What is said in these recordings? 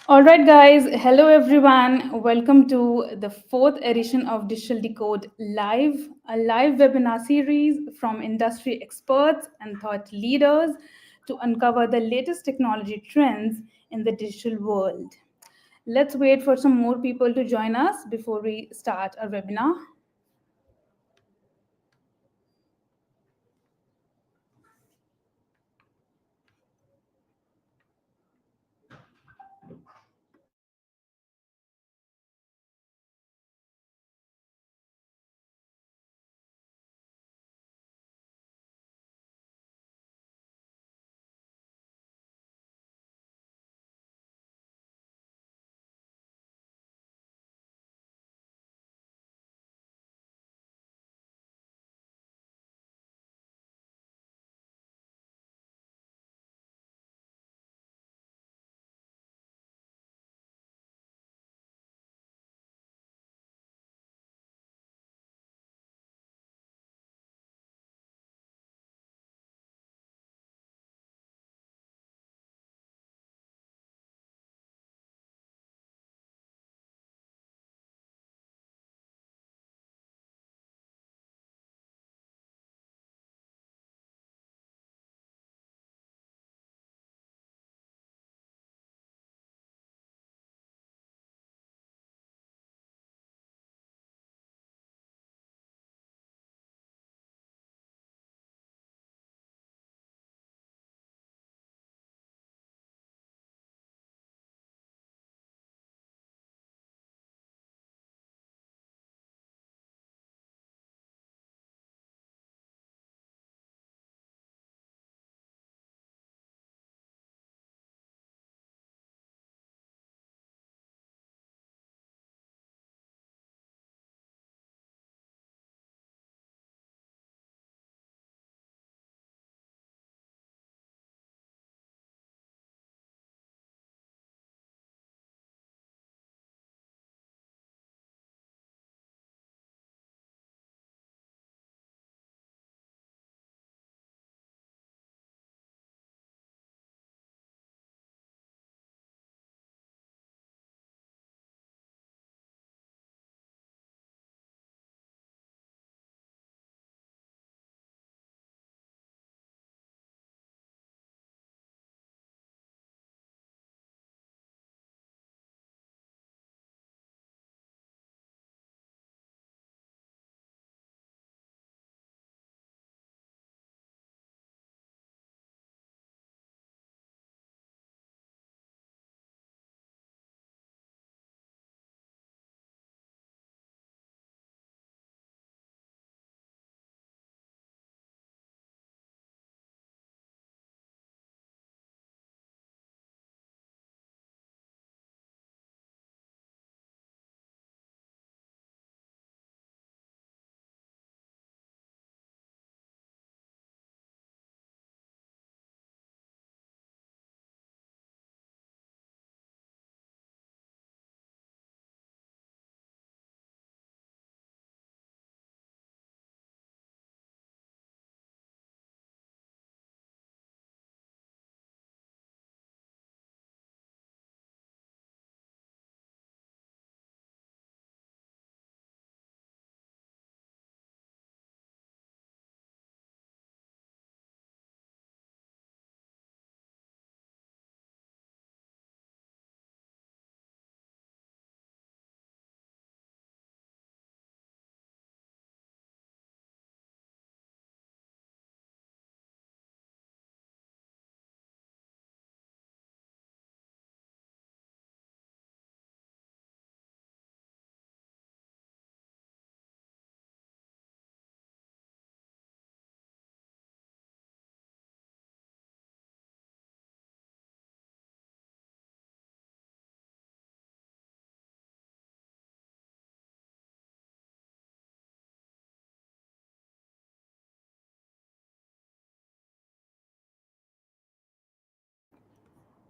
All right, guys. Hello, everyone. Welcome to the fourth edition of Digital Decode Live, a live webinar series from industry experts and thought leaders to uncover the latest technology trends in the digital world. Let's wait for some more people to join us before we start our webinar.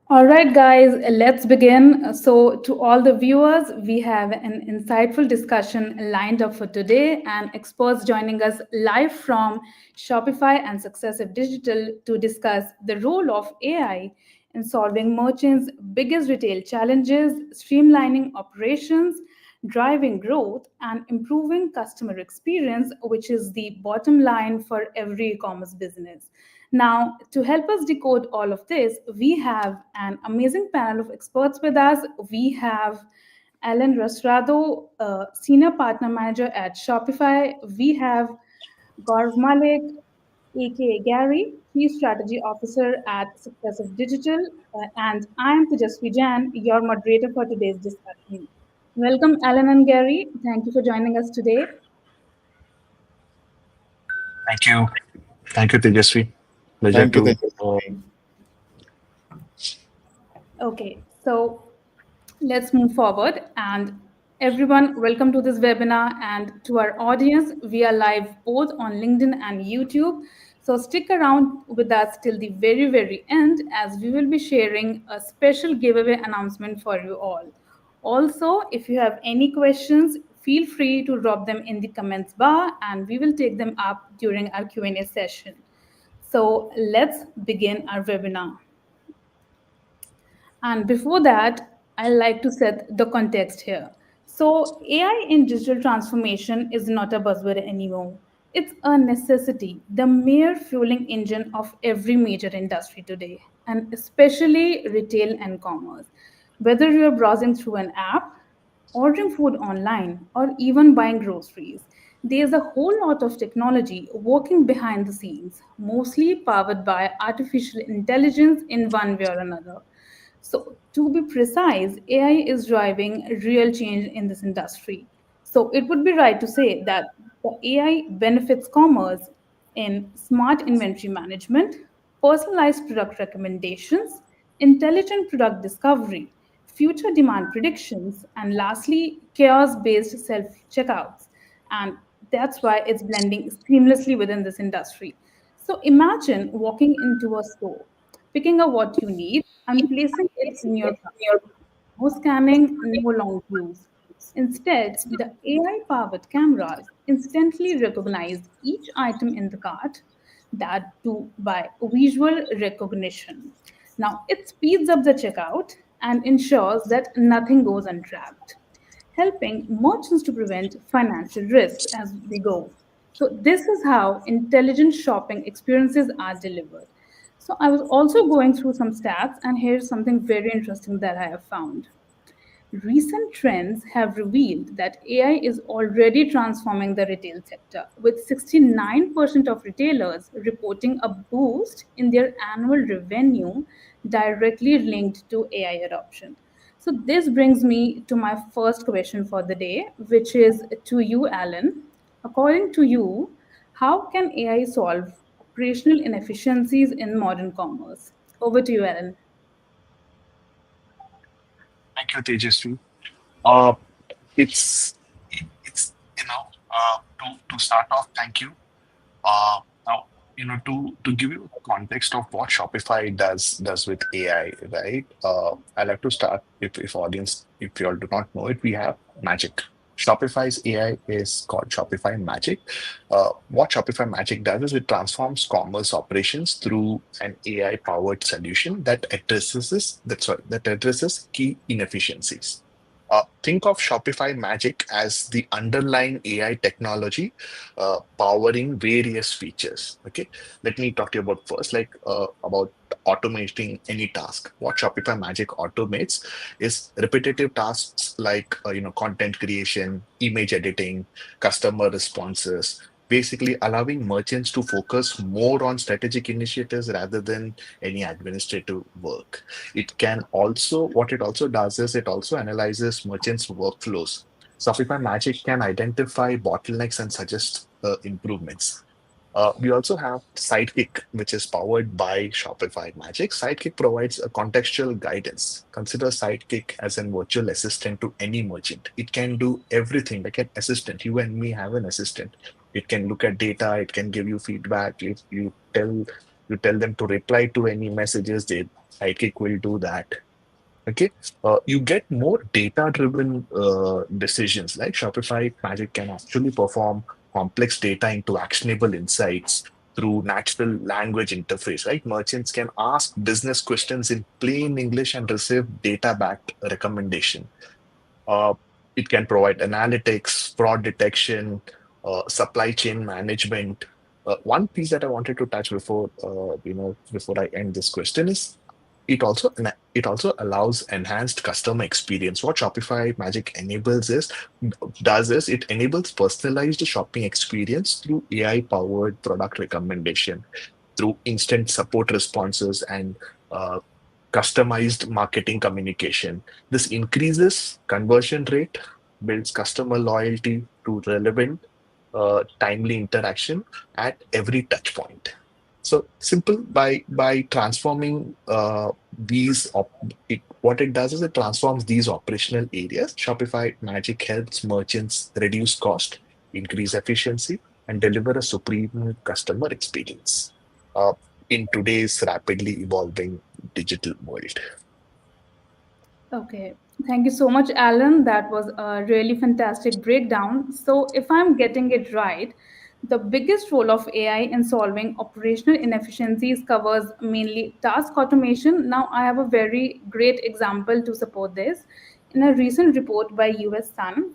All right, guys, let's begin. So, to all the viewers, we have an insightful discussion lined up for today, and experts joining us live from Shopify and Successive Digital to discuss the role of AI in solving merchants' biggest retail challenges, streamlining operations, driving growth, and improving customer experience, which is the bottom line for every e commerce business. Now, to help us decode all of this, we have an amazing panel of experts with us. We have Alan Rasrado, Senior Partner Manager at Shopify. We have Gaurav Malik, aka Gary, Chief Strategy Officer at Successive Digital, and I am Tejasvi Jain, your moderator for today's discussion. Welcome, Alan and Gary. Thank you for joining us today. Thank you. Thank you, Tejasvi. Pleasure Thank you, to. Tejasvi. Okay, so let's move forward. And everyone, welcome to this webinar. And to our audience, we are live both on LinkedIn and YouTube. So stick around with us till the very, very end as we will be sharing a special giveaway announcement for you all. Also, if you have any questions, feel free to drop them in the comments bar and we will take them up during our Q&A session. So let's begin our webinar. And before that, I like to set the context here. So, AI in digital transformation is not a buzzword anymore. It's a necessity, the mere fueling engine of every major industry today, and especially retail and commerce. Whether you're browsing through an app, ordering food online, or even buying groceries, there's a whole lot of technology working behind the scenes, mostly powered by artificial intelligence in one way or another. So, to be precise, AI is driving real change in this industry. So, it would be right to say that the AI benefits commerce in smart inventory management, personalized product recommendations, intelligent product discovery, future demand predictions, and lastly, chaos based self checkouts. And that's why it's blending seamlessly within this industry. So, imagine walking into a store, picking up what you need, and placing it in your cart. No scanning, no long queues. Instead, the AI powered cameras instantly recognize each item in the cart, that too by visual recognition. Now, it speeds up the checkout and ensures that nothing goes untracked, helping merchants to prevent financial risks as we go. So, this is how intelligent shopping experiences are delivered. So, I was also going through some stats, and here's something very interesting that I have found. Recent trends have revealed that AI is already transforming the retail sector, with 69% of retailers reporting a boost in their annual revenue directly linked to AI adoption. So, this brings me to my first question for the day, which is to you, Alan. According to you, how can AI solve operational inefficiencies in modern commerce? Over to you, Alan. Thank you, Tejasvi. Uh, it's it's to start off. Thank you. Now to give you context of what Shopify does with AI, right? I like to start if audience, if you all do not know it, we have Magic. Shopify's AI is called Shopify Magic. What Shopify Magic does is it transforms commerce operations through an AI powered solution that addresses key inefficiencies. Think of Shopify Magic as the underlying AI technology powering various features. Okay, let me talk to you about first, like about automating any task. What Shopify Magic automates is repetitive tasks like content creation, image editing, customer responses. Basically, allowing merchants to focus more on strategic initiatives rather than any administrative work. What it also does is it also analyzes merchants' workflows. Shopify Magic can identify bottlenecks and suggest improvements. We also have Sidekick, which is powered by Shopify Magic. Sidekick provides a contextual guidance. Consider Sidekick as a virtual assistant to any merchant. It can do everything like an assistant. You and me have an assistant. It can look at data. It can give you feedback. If you tell them to reply to any messages, Sidekick will do that. Okay, you get more data-driven decisions. Like Shopify Magic can actually perform complex data into actionable insights. through natural language interface, right? Merchants can ask business questions in plain English and receive data-backed recommendation. Uh, it can provide analytics, fraud detection, supply chain management. One piece that I wanted to touch before I end this question is it also allows enhanced customer experience. What Shopify Magic does is it enables personalized shopping experience through AI powered product recommendation, through instant support responses and uh, customized marketing communication. This increases conversion rate, builds customer loyalty to relevant, timely interaction at every touch point. So simple by transforming what it does is it transforms these operational areas. Shopify Magic helps merchants reduce cost, increase efficiency, and deliver a supreme customer experience in today's rapidly evolving digital world. Okay, thank you so much, Alan. That was a really fantastic breakdown. So, if I'm getting it right, the biggest role of AI in solving operational inefficiencies covers mainly task automation. Now, I have a very great example to support this. In a recent report by US Sun,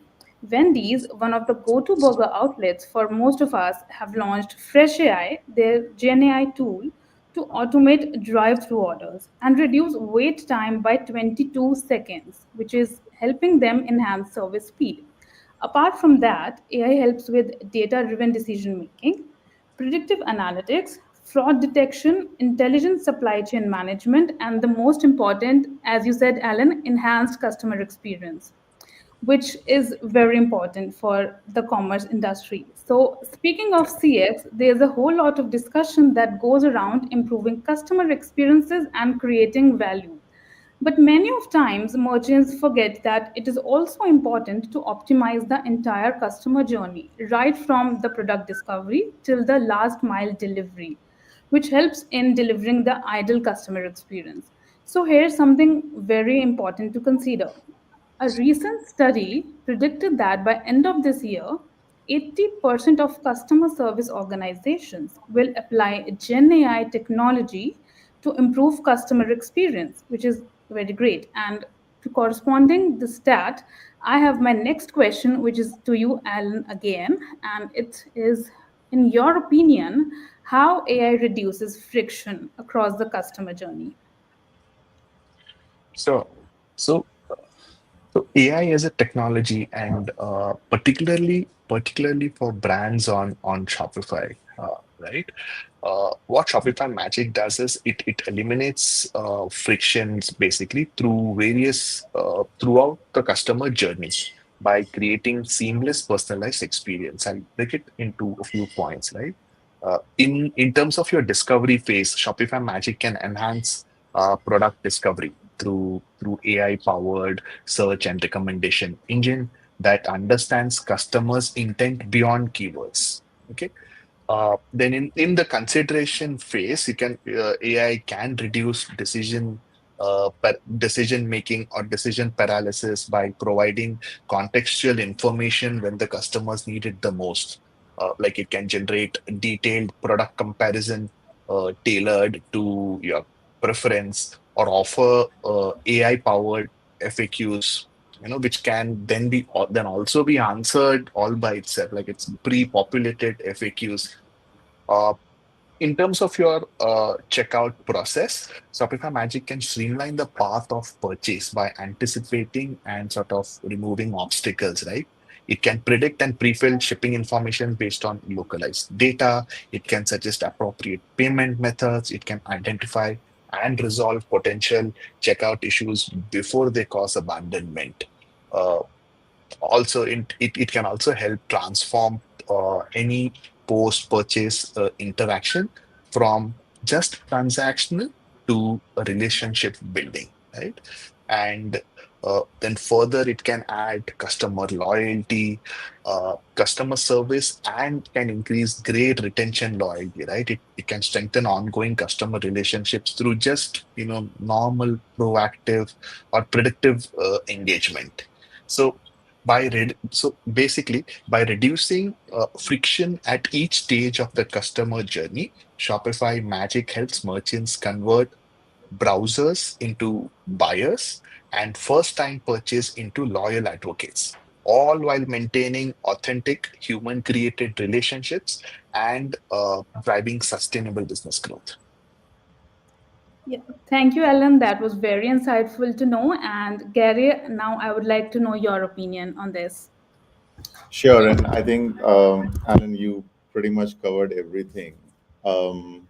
Wendy's, one of the go to burger outlets for most of us, have launched Fresh AI, their Gen AI tool, to automate drive through orders and reduce wait time by 22 seconds, which is helping them enhance service speed. Apart from that, AI helps with data driven decision making, predictive analytics, fraud detection, intelligent supply chain management, and the most important, as you said, Alan, enhanced customer experience, which is very important for the commerce industry. So, speaking of CX, there's a whole lot of discussion that goes around improving customer experiences and creating value. But many of times, merchants forget that it is also important to optimize the entire customer journey, right from the product discovery till the last mile delivery, which helps in delivering the ideal customer experience. So, here's something very important to consider. A recent study predicted that by end of this year, 80% of customer service organizations will apply Gen AI technology to improve customer experience, which is very great. And to corresponding the stat, I have my next question, which is to you, Alan, again, and it is, in your opinion, how AI reduces friction across the customer journey? So, so So AI as a technology, and particularly for brands on Shopify, right? What Shopify Magic does is it eliminates frictions basically throughout the customer journey by creating seamless personalized experience. I'll break it into a few points, right? In terms of your discovery phase, Shopify Magic can enhance product discovery through AI powered search and recommendation engine that understands customers' intent beyond keywords. Okay. Then in the consideration phase, AI can reduce decision making or decision paralysis by providing contextual information when the customers need it the most. Like it can generate detailed product comparison tailored to your preference, or offer AI powered FAQs, which can then also be answered all by itself, like it's pre-populated FAQs. uh, in terms of your checkout process, Shopify Magic can streamline the path of purchase by anticipating and sort of removing obstacles, right? It can predict and pre-fill shipping information based on localized data. It can suggest appropriate payment methods. It can identify and resolve potential checkout issues before they cause abandonment. Uh, Also, it can also help transform any post-purchase interaction from just transactional to a relationship building, right? And then further, it can add customer loyalty, customer service, and can increase great retention loyalty, right? It can strengthen ongoing customer relationships through just, normal, proactive, or predictive engagement. So So basically, by reducing friction at each stage of the customer journey, Shopify Magic helps merchants convert browsers into buyers and first-time purchase into loyal advocates, all while maintaining authentic human-created relationships and driving sustainable business growth. Yeah, thank you, Ellen. That was very insightful to know. And Gary, now I would like to know your opinion on this. Sure, and I think Alan, you pretty much covered everything. Um,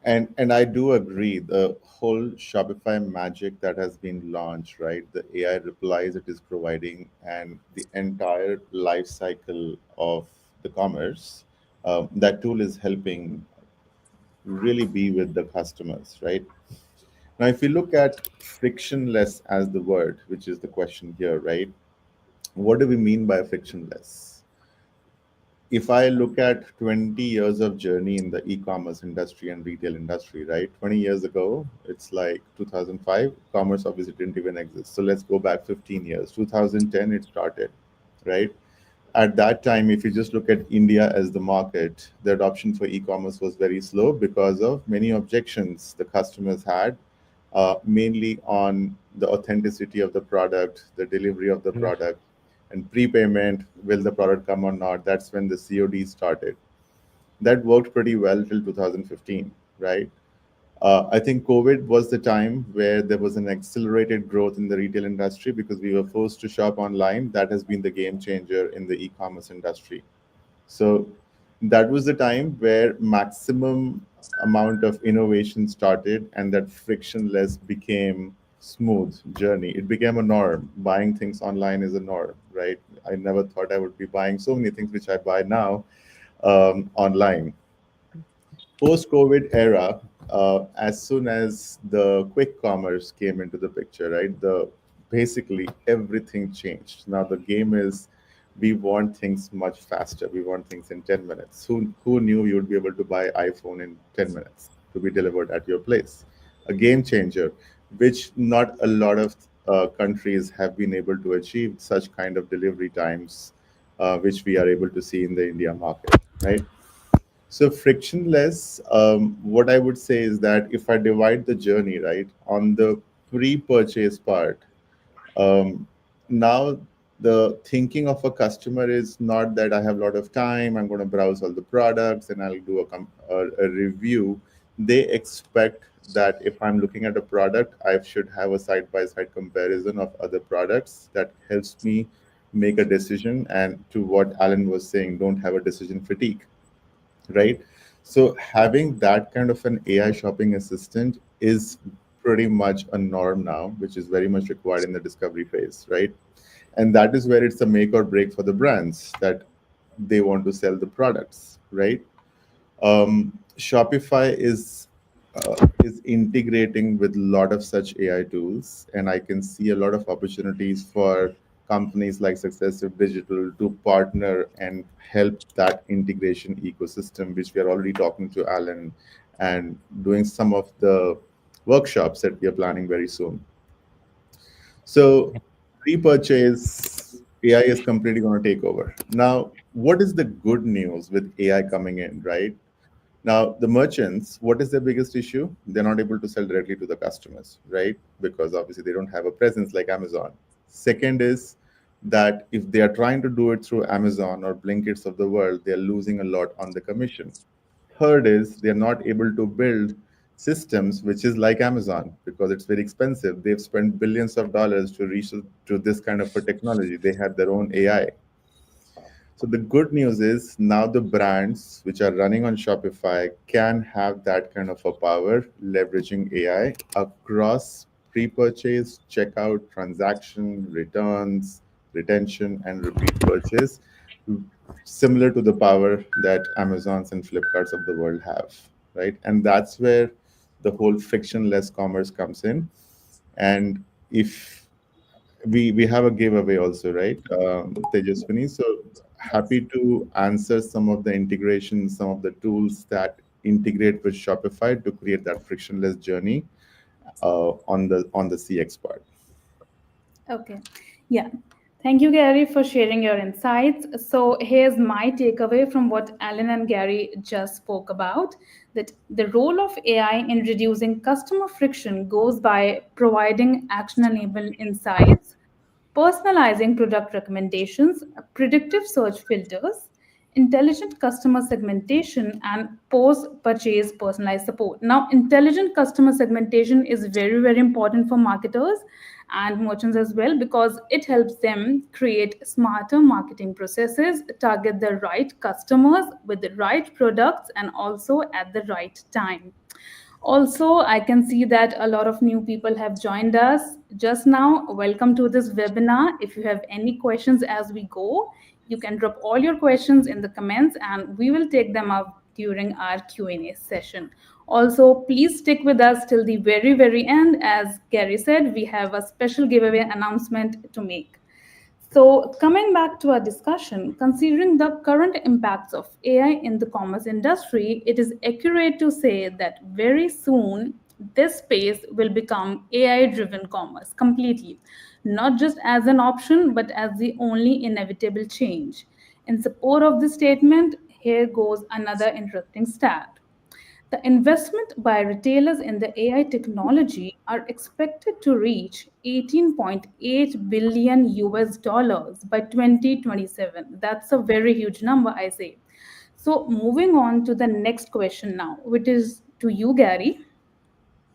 and I do agree. The whole Shopify magic that has been launched, right? The AI replies it is providing, and the entire life cycle of the commerce, that tool is helping really be with the customers, right? Now, if you look at frictionless as the word, which is the question here, right? What do we mean by frictionless? If I look at 20 years of journey in the e-commerce industry and retail industry, right? 20 years ago, it's like 2005, commerce obviously didn't even exist. So let's go back 15 years. 2010, it started, right? At that time, if you just look at India as the market, the adoption for e-commerce was very slow because of many objections the customers had, mainly on the authenticity of the product, the delivery of the Mm, product, and prepayment. Will the product come or not? That's when the COD started. That worked pretty well till 2015, right? I think COVID was the time where there was an accelerated growth in the retail industry because we were forced to shop online. That has been the game changer in the e-commerce industry. So that was the time where maximum amount of innovation started and that frictionless became smooth journey. It became a norm. Buying things online is a norm, right? I never thought I would be buying so many things which I buy now online. Post-COVID era, as soon as the quick commerce came into the picture, right? The basically everything changed. Now the game is we want things much faster. We want things in 10 minutes. Who knew you would be able to buy iPhone in 10 minutes to be delivered at your place? A game changer, which not a lot of countries have been able to achieve such kind of delivery times, which we are able to see in the India market, right? So frictionless, what I would say is that if I divide the journey, right, on the pre-purchase part, um, now the thinking of a customer is not that I have a lot of time, I'm going to browse all the products and I'll do a review. They expect that if I'm looking at a product, I should have a side-by-side comparison of other products that helps me make a decision. And to what Alan was saying, don't have a decision fatigue, right? So having that kind of an AI shopping assistant is pretty much a norm now, which is very much required in the discovery phase, right? And that is where it's a make or break for the brands that they want to sell the products, right? Shopify is integrating with a lot of such AI tools, and I can see a lot of opportunities for companies like Successive Digital to partner and help that integration ecosystem, which we are already talking to Alan and doing some of the workshops that we are planning very soon. So pre-purchase AI is completely going to take over. Now, what is the good news with AI coming in, right? Now, the merchants, what is their biggest issue? They're not able to sell directly to the customers, right? Because obviously they don't have a presence like Amazon. Second is that if they are trying to do it through Amazon or Blinkits of the world, they're losing a lot on the commission. Third is they're not able to build systems which is like Amazon because it's very expensive. They've spent billions of dollars to reach to this kind of a technology. They have their own AI. So the good news is now the brands which are running on Shopify can have that kind of a power leveraging AI across pre-purchase, checkout, transaction, returns, retention, and repeat purchase, similar to the power that Amazons and Flipkarts of the world have, right? And that's where the whole frictionless commerce comes in. And if we have a giveaway also, right, Tejaswini? So happy to answer some of the integrations, some of the tools that integrate with Shopify to create that frictionless journey on the CX part. Okay. Yeah. Thank you, Gary, for sharing your insights. So, here's my takeaway from what Alan and Gary just spoke about, that the role of AI in reducing customer friction goes by providing action enabled insights, personalizing product recommendations, predictive search filters, intelligent customer segmentation, and post purchase personalized support. Now, intelligent customer segmentation is very, very important for marketers and merchants as well, because it helps them create smarter marketing processes, target the right customers with the right products, and also at the right time. Also, I can see that a lot of new people have joined us just now. Welcome to this webinar. If you have any questions as we go, you can drop all your questions in the comments and we will take them up during our Q&A session. Also, please stick with us till the very, very end. As Gary said, we have a special giveaway announcement to make. So, coming back to our discussion, considering the current impacts of AI in the commerce industry, it is accurate to say that very soon this space will become AI driven commerce completely, not just as an option, but as the only inevitable change. In support of this statement, here goes another interesting stat. The investment by retailers in the AI technology are expected to reach 18.8 billion US dollars by 2027. That's a very huge number, I say. So, moving on to the next question now, which is to you, Gary.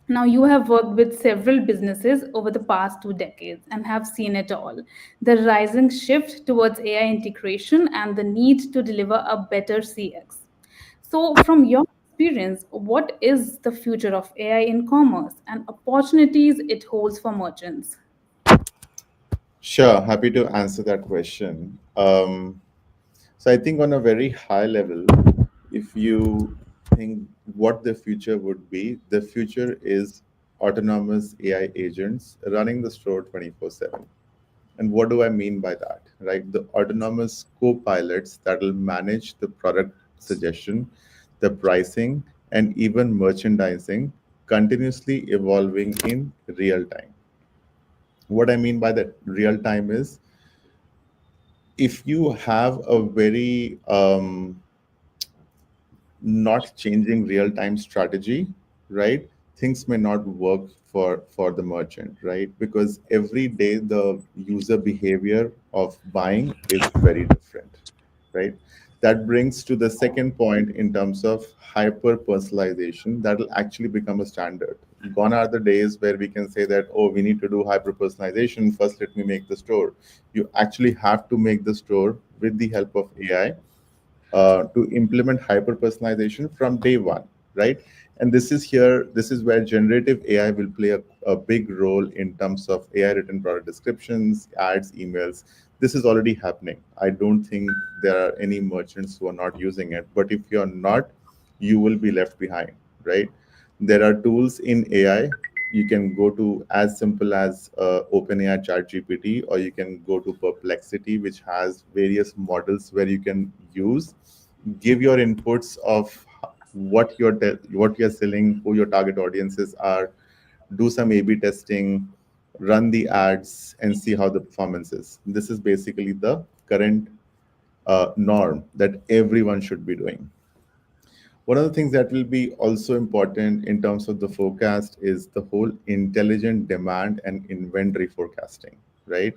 Now, you have worked with several businesses over the past 2 decades and have seen it all, the rising shift towards AI integration and the need to deliver a better CX. So, from your experience, what is the future of AI in commerce and opportunities it holds for merchants? Sure, happy to answer that question. So I think on a very high level, if you think what the future would be, the future is autonomous AI agents running the store 24/7. And what do I mean by that? Right? The autonomous co-pilots that will manage the product suggestion, the pricing, and even merchandising continuously evolving in real time. What I mean by that real time is if you have a very not changing real time strategy, right? Things may not work for the merchant, right? Because every day the user behavior of buying is very different, right? That brings to the second point in terms of hyper personalization that will actually become a standard. Gone are the days where we can say that, oh, we need to do hyper personalization. First, let me make the store. You actually have to make the store with the help of AI to implement hyper personalization from day one, right? And this is where generative AI will play a big role in terms of AI written product descriptions, ads, emails. This is already happening. I don't think there are any merchants who are not using it, but if you're not, you will be left behind, right? There are tools in AI. You can go to as simple as OpenAI ChatGPT, or you can go to Perplexity, which has various models where you can use, give your inputs of what you're selling, who your target audiences are, do some A/B testing, run the ads, and see how the performance is. This is basically the current norm that everyone should be doing. One of the things that will be also important in terms of the forecast is the whole intelligent demand and inventory forecasting, right?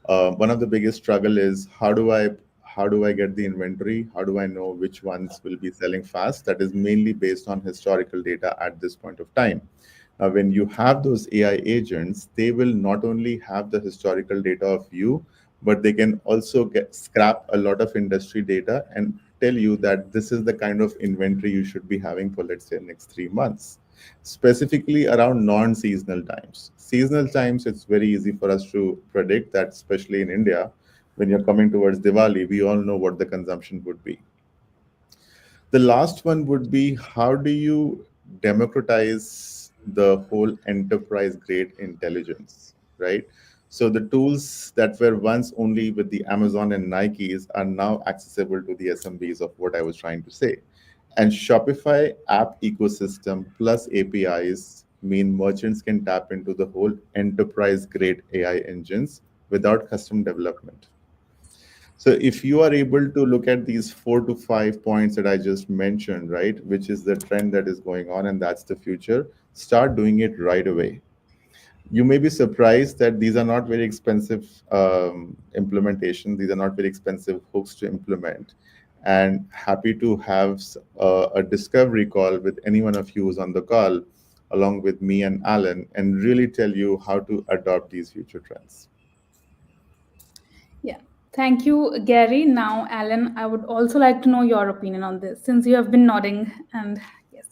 One of the biggest struggle is how do I get the inventory? How do I know which ones will be selling fast? That is mainly based on historical data at this point of time. Now, when you have those AI agents, they will not only have the historical data of you, but they can also scrap a lot of industry data and tell you that this is the kind of inventory you should be having for, let's say, next 3 months, specifically around non-seasonal times. Seasonal times, it's very easy for us to predict that, especially in India, when you're coming towards Diwali, we all know what the consumption would be. The last one would be, how do you democratize the whole enterprise grade intelligence, right? So the tools that were once only with the Amazon and Nikes are now accessible to the SMBs of what I was trying to say. And Shopify app ecosystem plus APIs mean merchants can tap into the whole enterprise grade AI engines without custom development. So if you are able to look at these 4 to 5 points that I just mentioned, right, which is the trend that is going on and that's the future, start doing it right away. You may be surprised that these are not very expensive implementation. These are not very expensive hooks to implement. And happy to have a discovery call with any one of you who's on the call, along with me and Alan, and really tell you how to adopt these future trends. Yeah. Thank you, Gary. Now, Alan, I would also like to know your opinion on this since you have been nodding. And yes.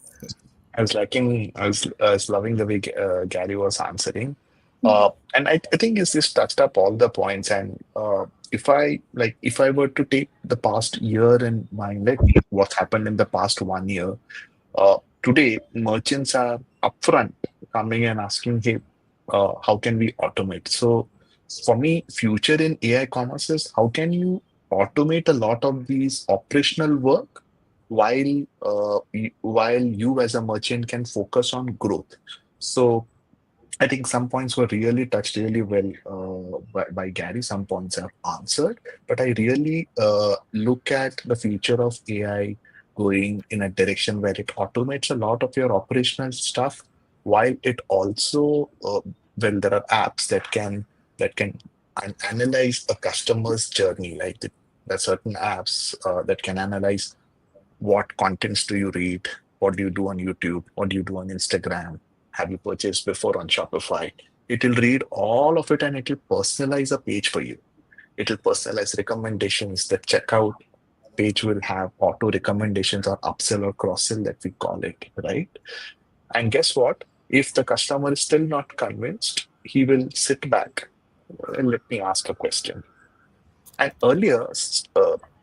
I was loving the way Gary was answering. And I think it's just touched up all the points. And if I were to take the past year in mind, like what happened in the past 1 year, today merchants are upfront coming and asking, hey, how can we automate? So for me, future in AI commerce is how can you automate a lot of these operational work while you as a merchant can focus on growth. So I think some points were really touched really well by Gary. Some points are answered, but I really look at the future of AI going in a direction where it automates a lot of your operational stuff, while it also, well, there are apps that can analyze a customer's journey. Like there are certain apps that can analyze what contents do you read, what do you do on YouTube, what do you do on Instagram, have you purchased before on Shopify. It will read all of it and it will personalize a page for you. It will personalize recommendations. The checkout page will have auto recommendations or upsell or cross sell that we call it, right? And guess what? If the customer is still not convinced, he will sit back and let me ask a question. And earlier,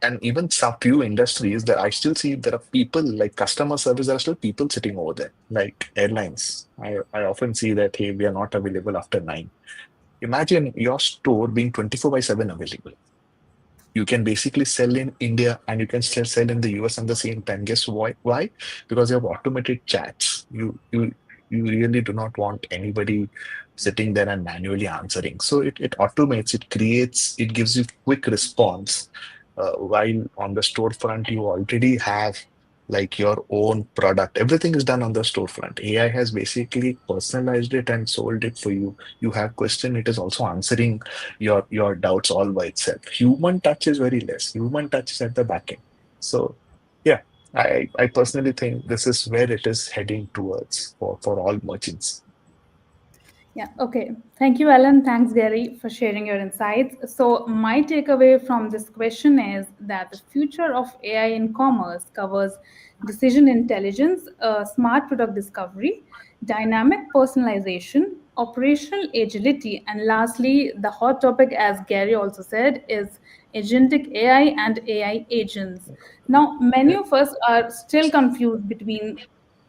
and even some few industries that I still see there are people like customer service, there are still people sitting over there, like airlines. I often see that, hey, we are not available after 9. Imagine your store being 24 by 7 available. You can basically sell in India and you can still sell in the US at the same time. Guess why? Why? Because you have automated chats. You really do not want anybody sitting there and manually answering. So it automates, it creates, it gives you quick response. While on the storefront, you already have like your own product. Everything is done on the storefront. AI has basically personalized it and sold it for you. You have question, it is also answering your doubts all by itself. Human touch is very less. Human touch is at the back end. So yeah, I personally think this is where it is heading towards for all merchants. Yeah, okay. Thank you, Alan. Thanks, Gary, for sharing your insights. So, my takeaway from this question is that the future of AI in commerce covers decision intelligence, smart product discovery, dynamic personalization, operational agility, and lastly, the hot topic, as Gary also said, is agentic AI and AI agents. Now, many of us are still confused between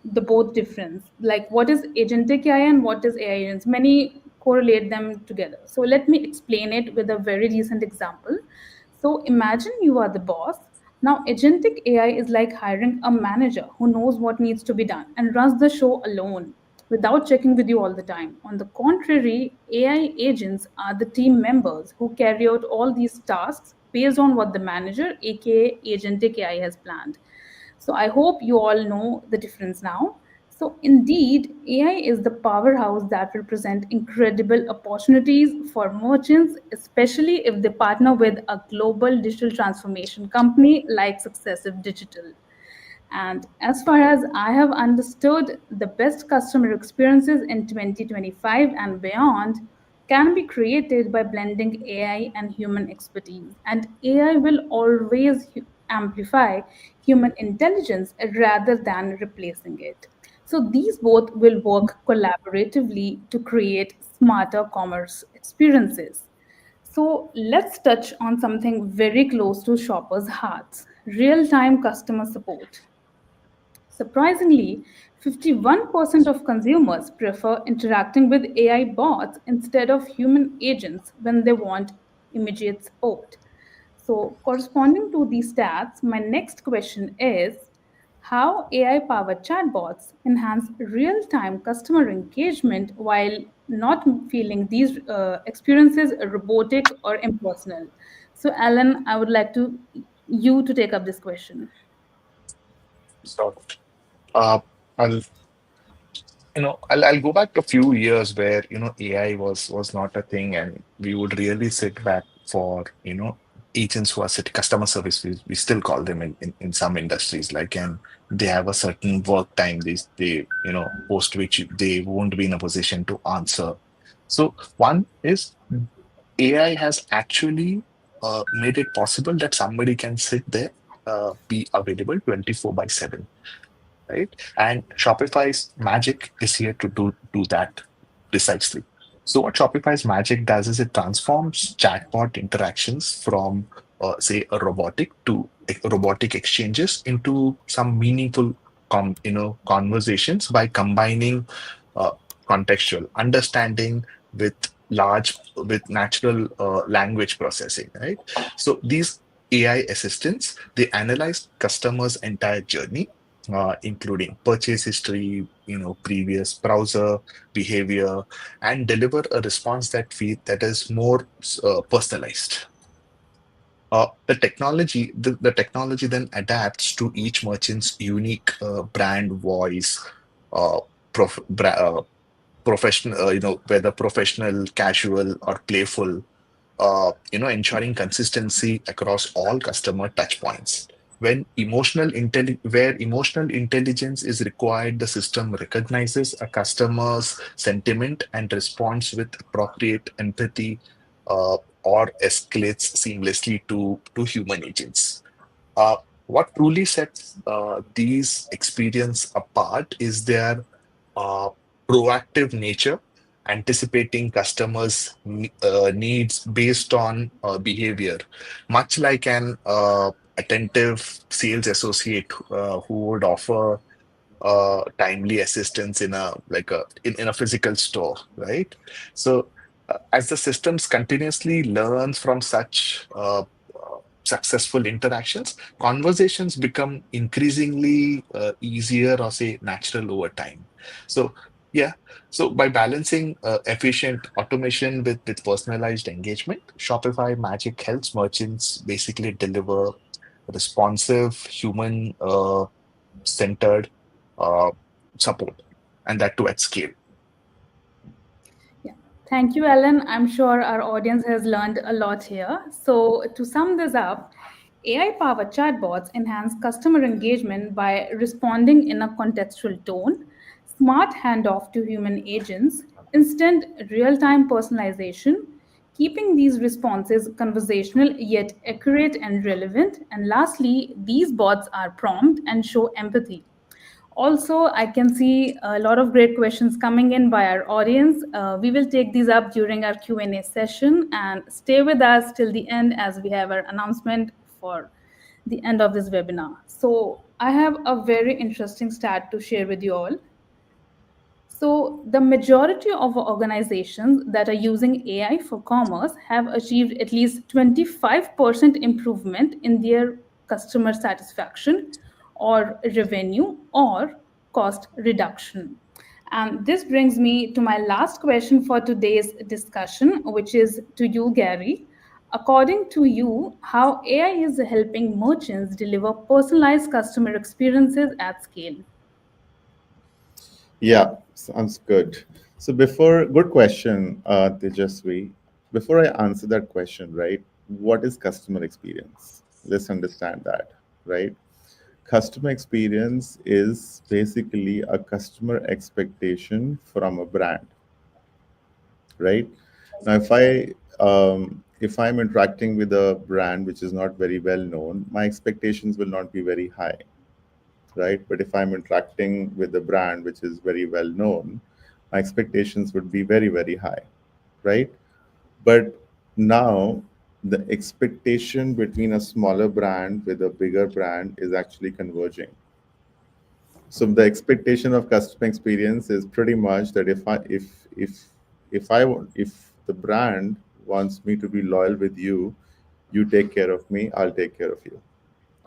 the both difference, like what is agentic AI and what is AI agents. Many correlate them together. So let me explain it with a very recent example. So imagine you are the boss. Now agentic AI is like hiring a manager who knows what needs to be done and runs the show alone without checking with you all the time. On the contrary, AI agents are the team members who carry out all these tasks based on what the manager, aka agentic AI, has planned. So I hope you all know the difference now. So indeed, AI is the powerhouse that will present incredible opportunities for merchants, especially if they partner with a global digital transformation company like Successive Digital. And as far as I have understood, the best customer experiences in 2025 and beyond can be created by blending AI and human expertise. And AI will always amplify human intelligence rather than replacing it. So these both will work collaboratively to create smarter commerce experiences. So let's touch on something very close to shoppers' hearts: real time customer support. Surprisingly, 51% of consumers prefer interacting with AI bots instead of human agents when they want immediate support. So, corresponding to these stats, my next question is: how AI-powered chatbots enhance real-time customer engagement while not feeling these experiences robotic or impersonal. So, Alan, I would like you to take up this question. So, uh, I'll I'll go back a few years where AI was not a thing, and we would really sit back for agents who are customer service. We still call them in some industries, like, and they have a certain work time they post which they won't be in a position to answer. So one is AI has actually made it possible that somebody can sit there, be available 24/7, right? And Shopify's magic is here to do that precisely. So what Shopify's magic does is it transforms chatbot interactions from say a robotic exchanges into some meaningful conversations by combining uh, contextual understanding with with natural language processing, right? So these AI assistants, they analyze customers' entire journey, including purchase history, previous browser behavior, and deliver a response that is more personalized. The technology then adapts to each merchant's unique brand voice, uh, professional, whether professional, casual, or playful, ensuring consistency across all customer touchpoints. Where emotional intelligence is required, the system recognizes a customer's sentiment and responds with appropriate empathy, or escalates seamlessly to human agents. Uh, what truly sets these experience apart is their uh, proactive nature, anticipating customers' needs based on behavior, much like an attentive sales associate who would offer timely assistance in a physical store, right? So as the systems continuously learns from such successful interactions, conversations become increasingly easier or say natural over time. So yeah, so by balancing efficient automation with personalized engagement, Shopify Magic helps merchants basically deliver responsive, human centered uh, support, and that too at scale. Yeah. Thank you, Ellen. I'm sure our audience has learned a lot here. So, to sum this up, AI powered chatbots enhance customer engagement by responding in a contextual tone, smart handoff to human agents, instant real time personalization, keeping these responses conversational yet accurate and relevant. And lastly, these bots are prompt and show empathy. Also, I can see a lot of great questions coming in by our audience. We will take these up during our Q&A session, and stay with us till the end as we have our announcement for the end of this webinar. So I have a very interesting stat to share with you all. So, the majority of organizations that are using AI for commerce have achieved at least 25% improvement in their customer satisfaction or revenue or cost reduction. And this brings me to my last question for today's discussion, which is to you, Gary. According to you, how AI is helping merchants deliver personalized customer experiences at scale? Yeah, sounds good. So good question, Tejasvi. Before I answer that question, right, what is customer experience? Let's understand that, right? Customer experience is basically a customer expectation from a brand, right? Now, if I'm interacting with a brand which is not very well known, my expectations will not be very high, right? But if I'm interacting with a brand which is very well known, my expectations would be very, very high, right? But now the expectation between a smaller brand with a bigger brand is actually converging. So the expectation of customer experience is pretty much that if the brand wants me to be loyal with you, you take care of me, I'll take care of you,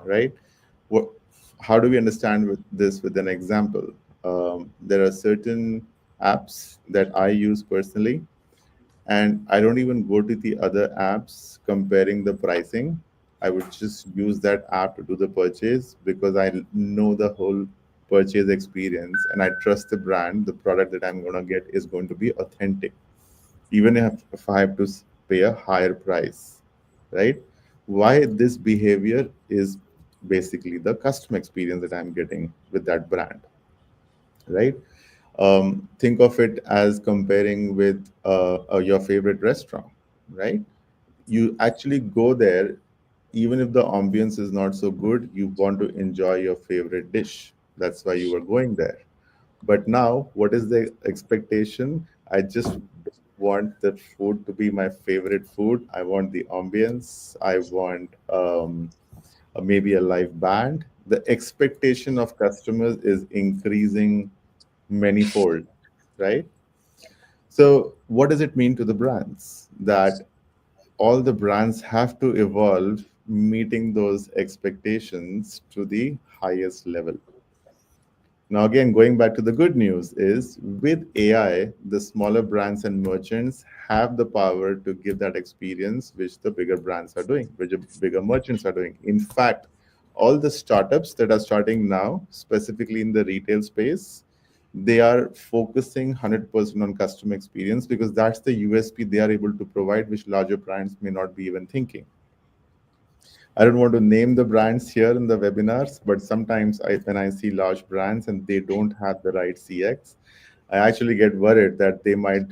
right? What, how do we understand with this with an example? There are certain apps that I use personally, and I don't even go to the other apps comparing the pricing. I would just use that app to do the purchase because I know the whole purchase experience and I trust the brand. The product that I'm going to get is going to be authentic, even if I have to pay a higher price, right? Why this behavior is basically the customer experience that I'm getting with that brand, right? Think of it as comparing with your favorite restaurant, right? You actually go there, even if the ambience is not so good, you want to enjoy your favorite dish. That's why you are going there. But now, what is the expectation? I just want the food to be my favorite food. I want the ambience. I want maybe a live band. The expectation of customers is increasing manifold, right? So, what does it mean to the brands? That all the brands have to evolve meeting those expectations to the highest level. Now, again, going back to the good news is with AI, the smaller brands and merchants have the power to give that experience which the bigger brands are doing, which the bigger merchants are doing. In fact, all the startups that are starting now, specifically in the retail space, they are focusing 100% on customer experience because that's the USP they are able to provide, which larger brands may not be even thinking. I don't want to name the brands here in the webinars, but sometimes when I see large brands and they don't have the right CX, I actually get worried that they might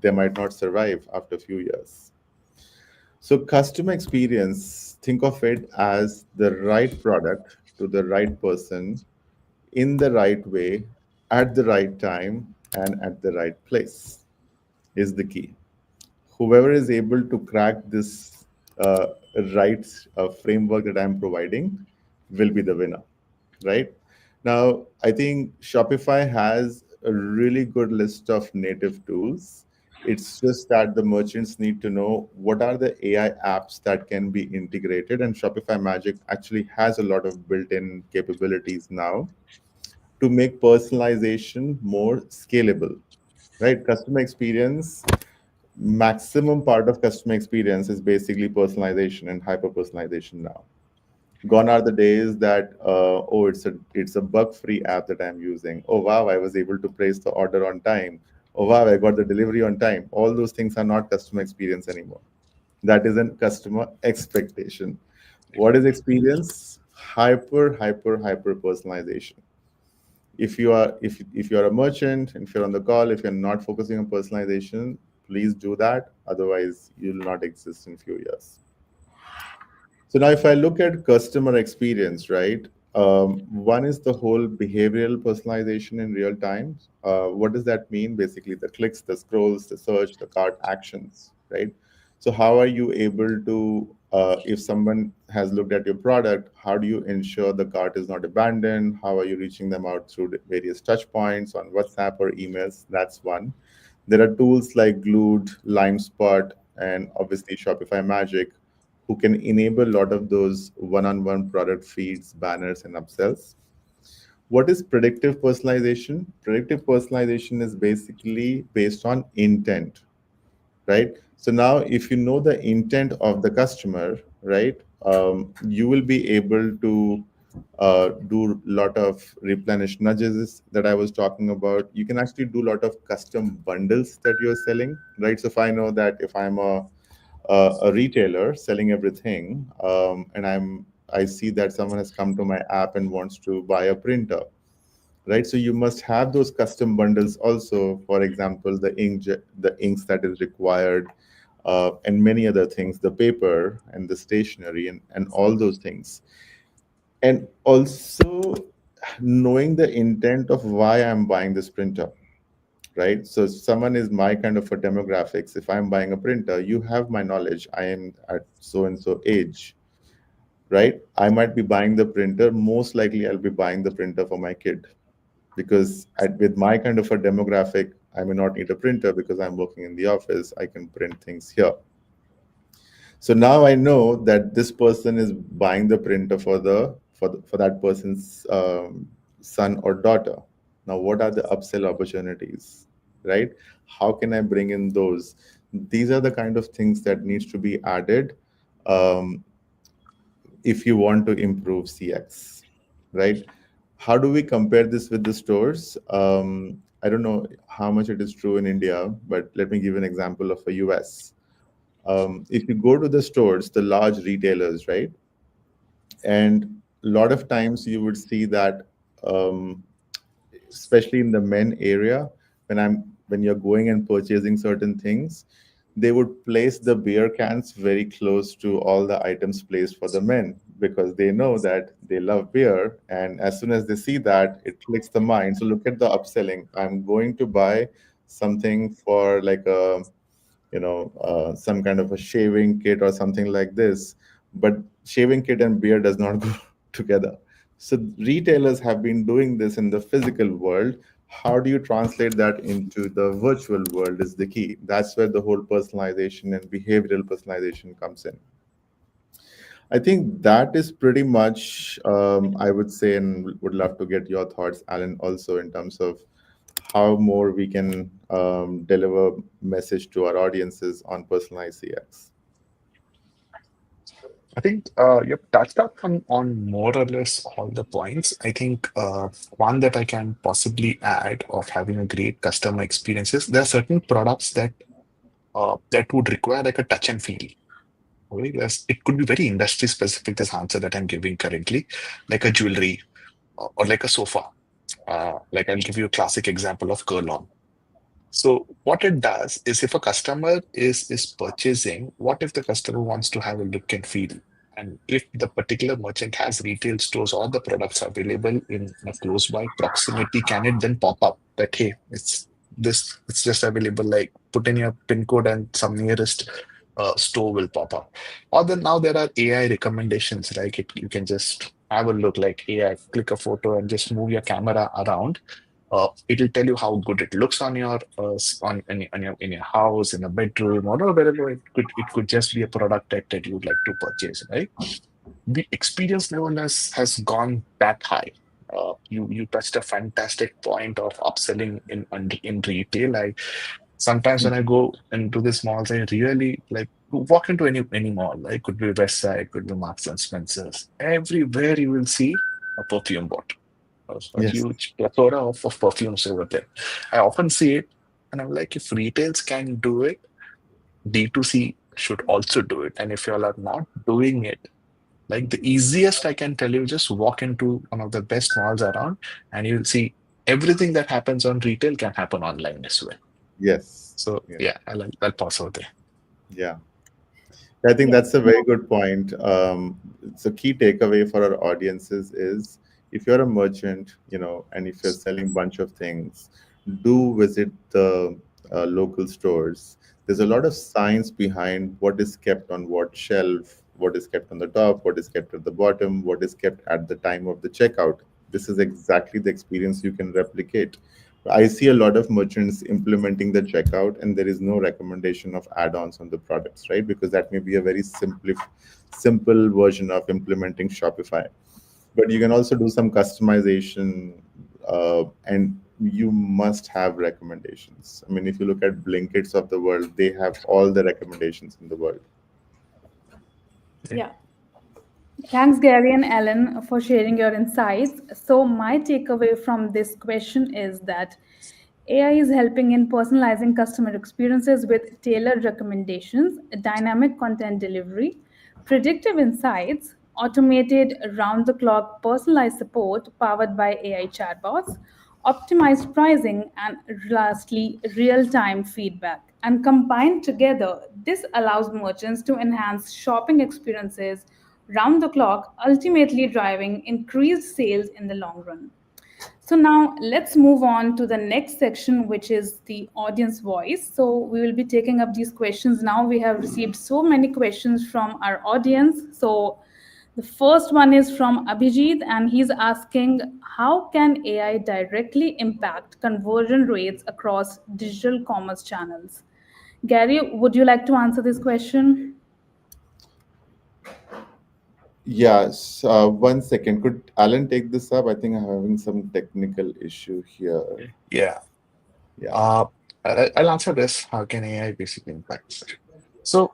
not survive after a few years. So customer experience, think of it as the right product to the right person in the right way, at the right time, and at the right place is the key. Whoever is able to crack this uh, right framework that I'm providing will be the winner, right? Now, I think Shopify has a really good list of native tools. It's just that the merchants need to know what are the AI apps that can be integrated, and Shopify Magic actually has a lot of built-in capabilities now to make personalization more scalable, right? Customer experience, maximum part of customer experience is basically personalization and hyper personalization now. Gone are the days that oh, it's a bug free app that I'm using. Oh wow, I was able to place the order on time. Oh wow, I got the delivery on time. All those things are not customer experience anymore. That isn't customer expectation. What is experience? Hyper personalization. If you're a merchant, if you're on the call, if you're not focusing on personalization, please do that. Otherwise, you'll not exist in few years. So now, if I look at customer experience, right? One is the whole behavioral personalization in real time. What does that mean? Basically, the clicks, the scrolls, the search, the cart actions, right? So how are you able to, if someone has looked at your product, how do you ensure the cart is not abandoned? How are you reaching them out through the various touch points on WhatsApp or emails? That's one. There are tools like Glued, LimeSpot, and obviously Shopify Magic who can enable a lot of those one-on-one product feeds, banners, and upsells. What is predictive personalization? Predictive personalization is basically based on intent, right? So now, if you know the intent of the customer, right, you will be able to do a lot of replenish nudges that I was talking about. You can actually do a lot of custom bundles that you're selling, right? So if I know that if I'm a retailer selling everything, and I see that someone has come to my app and wants to buy a printer, right? So you must have those custom bundles also. For example, the inks that is required, and many other things, the paper and the stationery and all those things, and also knowing the intent of why I'm buying this printer, right? So someone is my kind of a demographics. If I'm buying a printer, you have my knowledge. I am at so and so age, right? I might be buying the printer. Most likely, I'll be buying the printer for my kid because with my kind of a demographic, I may not need a printer because I'm working in the office. I can print things here. So now I know that this person is buying the printer for for that person's son or daughter. Now, what are the upsell opportunities, right? How can I bring in those? These are the kind of things that needs to be added um, if you want to improve CX, right? How do we compare this with the stores? I don't know how much it is true in India, but let me give an example of a US. If you go to the stores, the large retailers, right? And a lot of times you would see that, um, especially in the men area, when you're going and purchasing certain things, they would place the beer cans very close to all the items placed for the men, because they know that they love beer, and as soon as they see that, it clicks the mind. So look at the upselling. I'm going to buy something for like a, some kind of a shaving kit or something like this, but shaving kit and beer does not go together. So retailers have been doing this in the physical world. How do you translate that into the virtual world is the key. That's where the whole personalization and behavioral personalization comes in. I think that is pretty much, I would say, and would love to get your thoughts, Alan, also in terms of how more we can deliver message to our audiences on personalized CX. I think you've touched up on more or less all the points. I think one that I can possibly add of having a great customer experiences, there are certain products that would require like a touch and feel. Okay? It could be very industry specific, this answer that I'm giving currently, like a jewelry or like a sofa. Like I'll give you a classic example of Kurlon. So what it does is if a customer is purchasing, what if the customer wants to have a look and feel? And if the particular merchant has retail stores or the products available in a close by proximity, can it then pop up that hey, it's just available, like put in your PIN code and some nearest store will pop up. Or then now there are AI recommendations, right? You can just have a look like AI, click a photo and just move your camera around. It'll tell you how good it looks on your in your house, in a bedroom, or wherever it could just be a product that you would like to purchase, right? The experience level has gone that high. You touched a fantastic point of upselling in retail. I sometimes when I go into these malls, I really like walk into any mall. Like, it could be West Side, could be Marks and Spencers. Everywhere you will see a perfume bottle, a Yes. huge plethora of perfumes over there. I often see it, and I'm like, if retails can do it, D2C should also do it. And if you all are not doing it, like the easiest I can tell you, just walk into one of the best malls around, and you'll see everything that happens on retail can happen online as well. Yes. So Yes. yeah, I'll pause over there. Yeah. I think Yes. that's a very good point. So key takeaway for our audiences is, if you're a merchant, and if you're selling bunch of things, do visit the local stores. There's a lot of science behind what is kept on what shelf, what is kept on the top, what is kept at the bottom, what is kept at the time of the checkout. This is exactly the experience you can replicate. I see a lot of merchants implementing the checkout, and there is no recommendation of add-ons on the products, right? Because that may be a very simple version of implementing Shopify. But you can also do some customization, and you must have recommendations. I mean, if you look at Blinkits of the world, they have all the recommendations in the world. Yeah. Thanks, Gary and Ellen, for sharing your insights. So, my takeaway from this question is that AI is helping in personalizing customer experiences with tailored recommendations, dynamic content delivery, predictive insights, automated round the clock personalized support powered by AI chatbots, optimized pricing, and lastly, real time feedback. And combined together, this allows merchants to enhance shopping experiences round the clock, ultimately driving increased sales in the long run. So now let's move on to the next section, which is the audience voice. So we will be taking up these questions now. We have received so many questions from our audience. So the first one is from Abhijit, and he's asking, how can AI directly impact conversion rates across digital commerce channels? Gary, would you like to answer this question? Yes, 1 second. Could Alan take this up? I think I'm having some technical issue here. Yeah. Yeah. Uh, I'll answer this. How can AI basically impact such? So,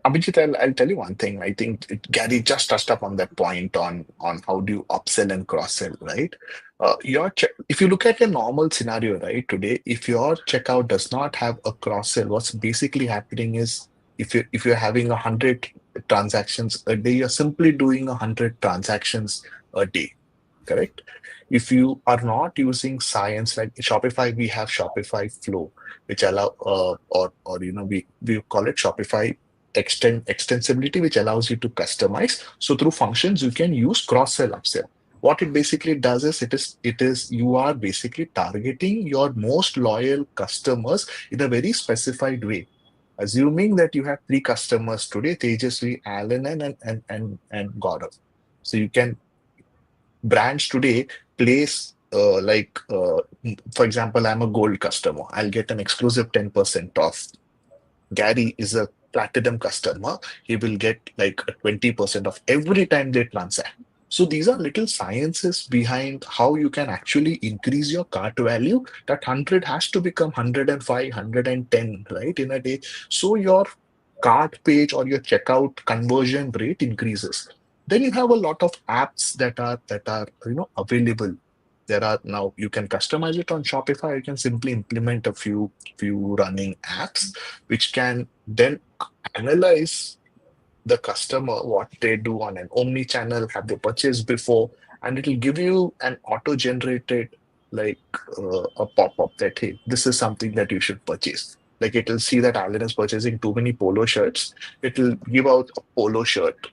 Abhijit, I'll tell you one thing. I think Gary just touched up on that point on how do you upsell and cross sell, right? If you look at a normal scenario, right, today, if your checkout does not have a cross sell, what's basically happening is if you're having 100 transactions a day, you're simply doing 100 transactions a day, correct? If you are not using science like Shopify, we have Shopify Flow, which allow or we call it Shopify extensibility, which allows you to customize. So through functions, you can use cross sell upsell. What it basically does is it is you are basically targeting your most loyal customers in a very specified way. Assuming that you have three customers today, Tejasvi, Alan, and Gaurav. So you can brands today place for example, I'm a gold customer. I'll get an exclusive 10% off. Gary is a platinum customer. He will get like a 20% off every time they transact. So these are little sciences behind how you can actually increase your cart value. That 100 has to become 105, 110, right, in a day. So your cart page or your checkout conversion rate increases. Then you have a lot of apps that are available. There are now you can customize it on Shopify. You can simply implement a few running apps which can then analyze the customer, what they do on an omni channel, have they purchased before, and it'll give you an auto generated like a pop up that hey, this is something that you should purchase. Like it'll see that Alan is purchasing too many polo shirts. It'll give out a polo shirt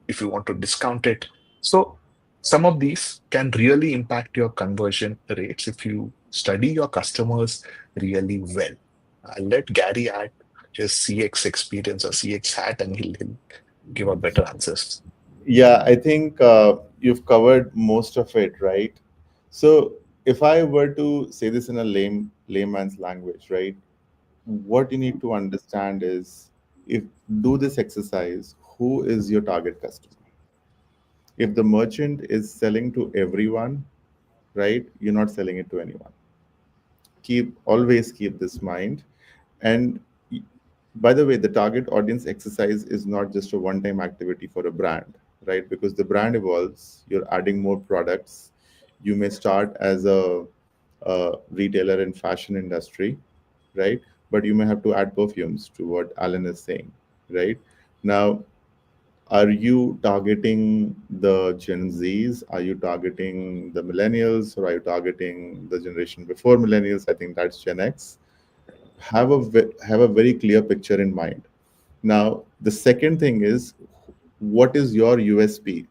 if you want to discount it. So some of these can really impact your conversion rates if you study your customers really well. I'll let Gary add his CX experience or CX hat, and he'll give out better answers. Yeah, I think you've covered most of it, right? So if I were to say this in a layman's language, right? What you need to understand is, if do this exercise, who is your target customer? If the merchant is selling to everyone, right, you're not selling it to anyone. Always keep this mind. And by the way, the target audience exercise is not just a one-time activity for a brand, right? Because the brand evolves, you're adding more products. You may start as a retailer in fashion industry, right? But you may have to add perfumes to what Alan is saying, right? Now, are you targeting the Gen Zs? Are you targeting the millennials? Or are you targeting the generation before millennials? I think that's Gen X. Have a very clear picture in mind. Now, the second thing is, what is your USP,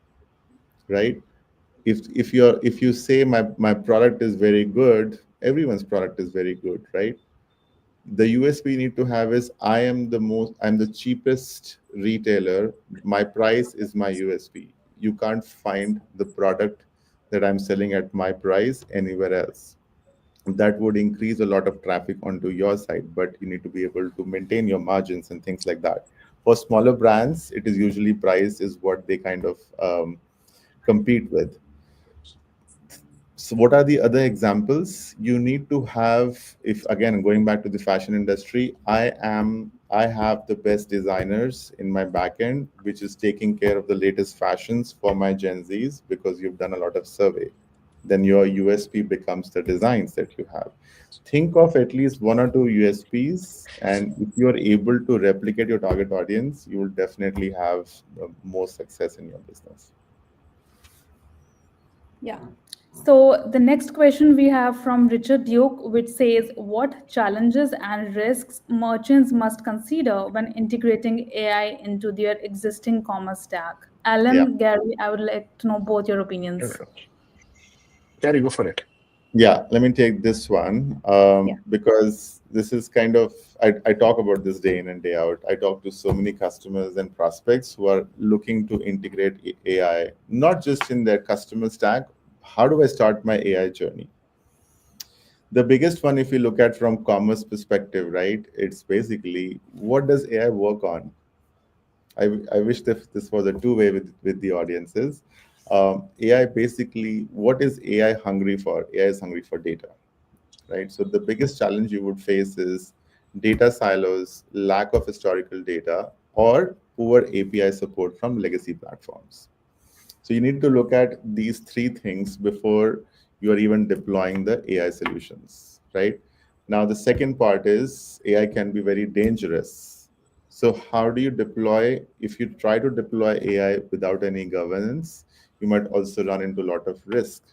right? If you say my product is very good, everyone's product is very good, right? The USP you need to have is, I'm the cheapest retailer. My price is my USP. You can't find the product that I'm selling at my price anywhere else. That would increase a lot of traffic onto your site, but you need to be able to maintain your margins and things like that. For smaller brands, it is usually price is what they kind of compete with. So what are the other examples you need to have? If again, going back to the fashion industry, I have the best designers in my backend, which is taking care of the latest fashions for my Gen Zs, because you've done a lot of survey. Then your USP becomes the designs that you have. Think of at least one or two USPs, and if you're able to replicate your target audience, you will definitely have more success in your business. Yeah. So the next question we have from Richard Duke, which says, what challenges and risks merchants must consider when integrating AI into their existing commerce stack? Yeah. Alan, Gary, I would like to know both your opinions. Gary, go for it. Yeah, let me take this one, Yeah. because this is kind of, I talk about this day in and day out. I talk to so many customers and prospects who are looking to integrate AI, not just in their customer stack. How do I start my AI journey? The biggest one, if you look at from commerce perspective, right, it's basically, what does AI work on? I wish this was a two-way with the audiences. AI basically, what is AI hungry for? AI is hungry for data, right? So the biggest challenge you would face is data silos, lack of historical data, or poor API support from legacy platforms. So you need to look at these three things before you are even deploying the AI solutions, right? Now, the second part is AI can be very dangerous. So how do you deploy? If you try to deploy AI without any governance, you might also run into a lot of risk,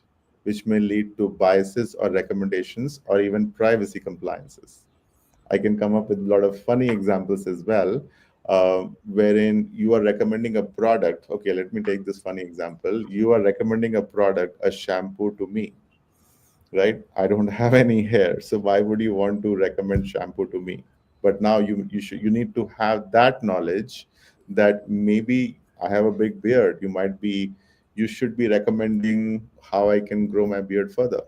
which may lead to biases or recommendations or even privacy compliances. I can come up with a lot of funny examples as well, wherein you are recommending a product. Okay, let me take this funny example. You are recommending a product, a shampoo to me, right? I don't have any hair, so why would you want to recommend shampoo to me? But now you need to have that knowledge that maybe I have a big beard. You should be recommending how I can grow my beard further,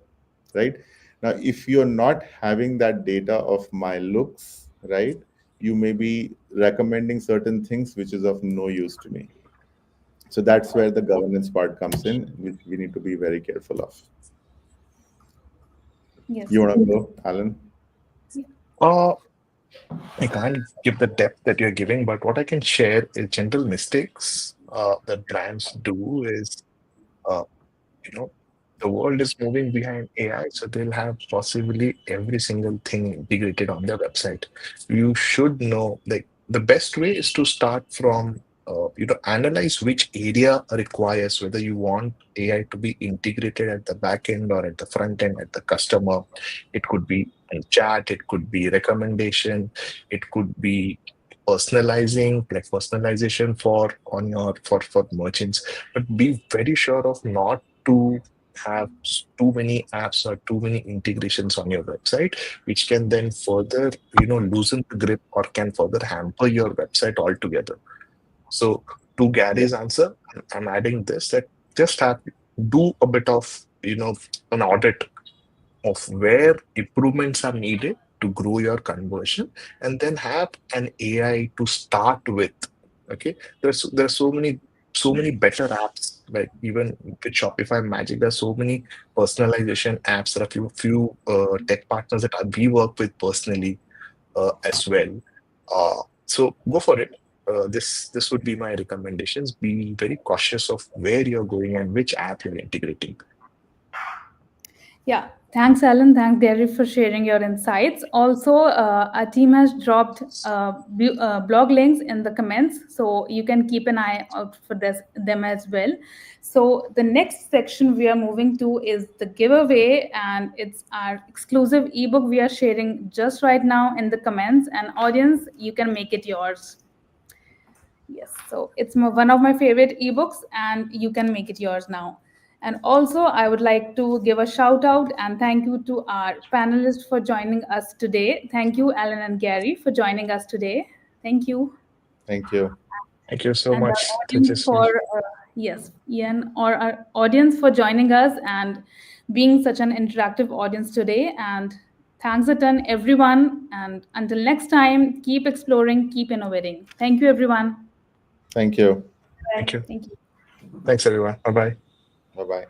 right? Now, if you're not having that data of my looks, right, you may be recommending certain things which is of no use to me. So that's where the governance part comes in, which we need to be very careful of. Yes. You want to go, Alan? Uh, I can't give the depth that you're giving, but what I can share is general mistakes that brands do is, uh, you know, the world is moving behind AI, so they'll have possibly every single thing integrated on their website. You should know, like, the best way is to start from, analyze which area requires, whether you want AI to be integrated at the back end or at the front end at the customer. It could be a chat, it could be recommendation, it could be personalizing, like personalization for on your for merchants. But be very sure of not to have too many apps or too many integrations on your website, which can then further, loosen the grip or can further hamper your website altogether. So to Gary's answer, I'm adding this, that just do a bit of, an audit of where improvements are needed to grow your conversion, and then have an AI to start with. Okay, there's so many better apps, like even with Shopify Magic. There's so many personalization apps. There are few tech partners that we work with personally as well. So go for it. This would be my recommendations. Be very cautious of where you're going and which app you're integrating. Yeah, thanks, Alan. Thanks, Gary, for sharing your insights. Also, our team has dropped blog links in the comments, so you can keep an eye out for them as well. So, the next section we are moving to is the giveaway, and it's our exclusive ebook we are sharing just right now in the comments. And audience, you can make it yours. Yes, so it's one of my favorite ebooks, and you can make it yours now. And also, I would like to give a shout out and thank you to our panelists for joining us today. Thank you, Alan and Gary, for joining us today. Thank you. Thank you. Thank you so And our much, audience Tejasvi. for, yes, Ian, or our audience for joining us and being such an interactive audience today. And thanks a ton, everyone. And until next time, keep exploring, keep innovating. Thank you, everyone. Thank you. Thank you. Thank you. Thanks, everyone. Bye bye. Bye bye.